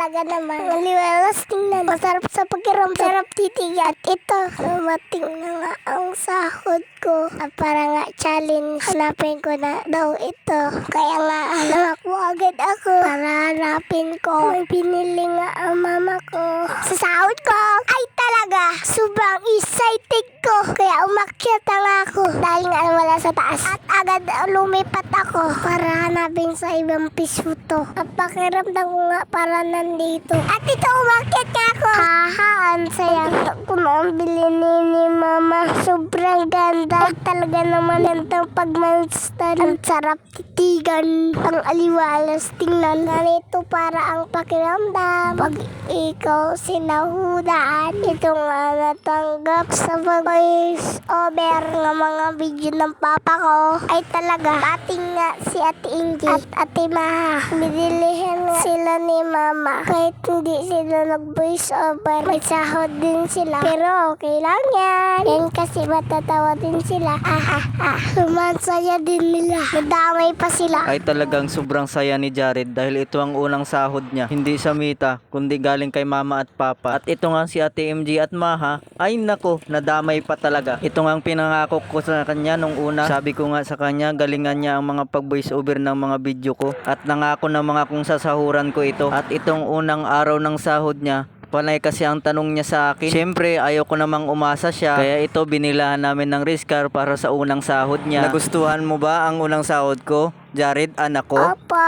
talaga naman. Ang liwalas tingnan. Masarap sa pakiramdam. Sarap titigan. At ito, dumating na nga ang sahod ko. Para nga challenge. Hanapin ko na daw ito. Kaya nga, nangako agad ako. Para hanapin ko. May pinili nga ang mama ko. Sa sahod ko, ay talaga, sobrang excited ko. Kaya umakyat nga ako. Dahil nga wala sa taas. At agad lumipat ako. Para hanapin sa ibang piso to. At pakiramdam ko nga para nandito. At ito, umakyat nga ako. Haha, ang saya. Kung mabili ni mama. Sobrang ganda. At talaga naman gandang pagmanstan. Ang sarap titigan. Ang aliwalas tingnan. Ganito para ang pakiramdam. Pag ikaw sinahudaan. Ito nga natanggap sa voice over ng mga video ng papa ko. Ay talaga. Dating nga si Ate Ingy at Ate Maha. Binilihan nga sila ni mama. Kahit hindi sila nag-voice over. May sahod din sila. Pero okay lang yan. Yan kasi matatawa din sila. Sumansaya din nila. Nadamay pa sila. Ay talagang sobrang saya ni Jared dahil ito ang unang sahod niya. Hindi sa Mita, kundi galing kay mama at papa. At ito nga si Ate MG at Maha, ay nako, nadamay pa talaga. Ito nga ang pinangako ko sa kanya nung una. Sabi ko nga sa kanya, galingan niya ang mga pag-voice over ng mga video ko. At nangako na mga kung sasahuran ko ito. At itong unang araw ng sahod niya, panay kasi ang tanong niya sa akin. Siyempre, ayaw ko namang umasa siya. Kaya ito, binilahan namin ng race car para sa unang sahod niya. Nagustuhan mo ba ang unang sahod ko, Jared, anak ko? Opa.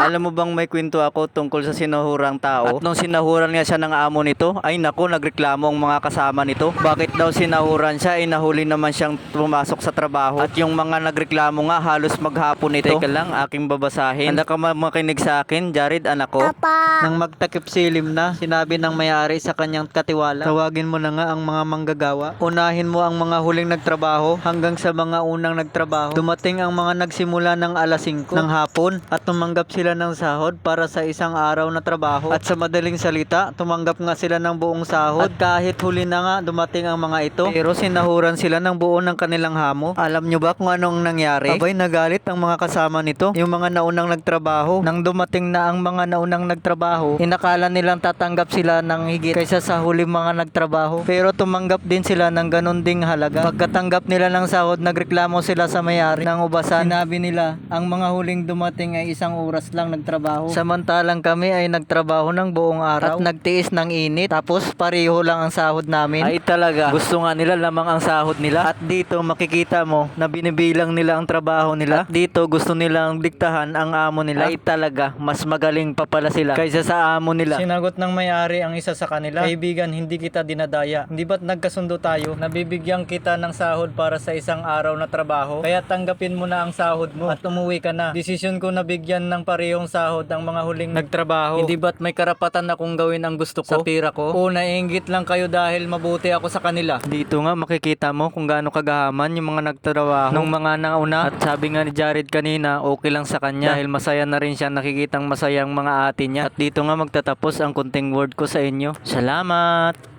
Alam mo bang may kwento ako tungkol sa sinahurang tao? At nung sinahuran nga siya ng amo nito, ay nako, nagreklamo ang mga kasama nito. Bakit daw sinahuran siya? Ay nahuli naman siyang pumasok sa trabaho. At yung mga nagreklamo nga, halos maghapon ito. Teka lang, aking babasahin. Handa ka makinig sa akin, Jared, anak ko? Opa. Nang magtakip silim na, sinabi ng may-ari sa kanyang katiwala, tawagin mo na nga ang mga manggagawa. Unahin mo ang mga huling nagtrabaho hanggang sa mga unang nagtrabaho. Dumating ang mga nagsimula ng alas 5 ng hapon at tumanggap sila ng sahod para sa isang araw na trabaho. At sa madaling salita, tumanggap nga sila ng buong sahod. At kahit huli na nga dumating ang mga ito, pero sinahuran sila ng buo ng kanilang hamo. Alam nyo ba kung anong nangyari? Abay, nagalit ang mga kasama nito, yung mga naunang nagtrabaho. Nang dumating na ang mga naunang nagtrabaho, inakala nilang tatanggap sila ng higit kaysa sa huli mga nagtrabaho. Pero tumanggap din sila ng ganun ding halaga. Pagkatanggap nila ng sahod, nagreklamo sila sa may-ari ng ubasan. Sinabi nila, ang mga huling dumating ay 1 oras lang nagtrabaho. Samantalang kami ay nagtrabaho ng buong araw at nagtiis ng init. Tapos pareho lang ang sahod namin. Ay talaga, gusto nga nila lamang ang sahod nila. At dito makikita mo na binibilang nila ang trabaho nila. At dito gusto nilang diktahan ang amo nila. Ay talaga, mas magaling pa pala sila kaysa sa amo nila. Sinagot ng may-ari ang isa sa kanila, kaibigan, hindi kita dinadaya. Hindi ba't nagkasundo tayo? Nabibigyan kita ng sahod para sa isang araw na trabaho. Kaya tanggapin mo na ang sahod mo at umuwi ka na. Desisyon ko na bigyan ng parehong sahod ang mga huling nagtrabaho. Hindi ba't may karapatan akong gawin ang gusto ko sa pira ko? O naiinggit lang kayo dahil mabuti ako sa kanila? Dito nga makikita mo kung gaano kagahaman yung mga nagtrabaho nung mga nauna. At sabi nga ni Jared kanina, okay lang sa kanya dahil masaya na rin siya, nakikitang masayang mga ate niya. At dito nga magtatapos ang kunting word ko sa inyo. Salamat!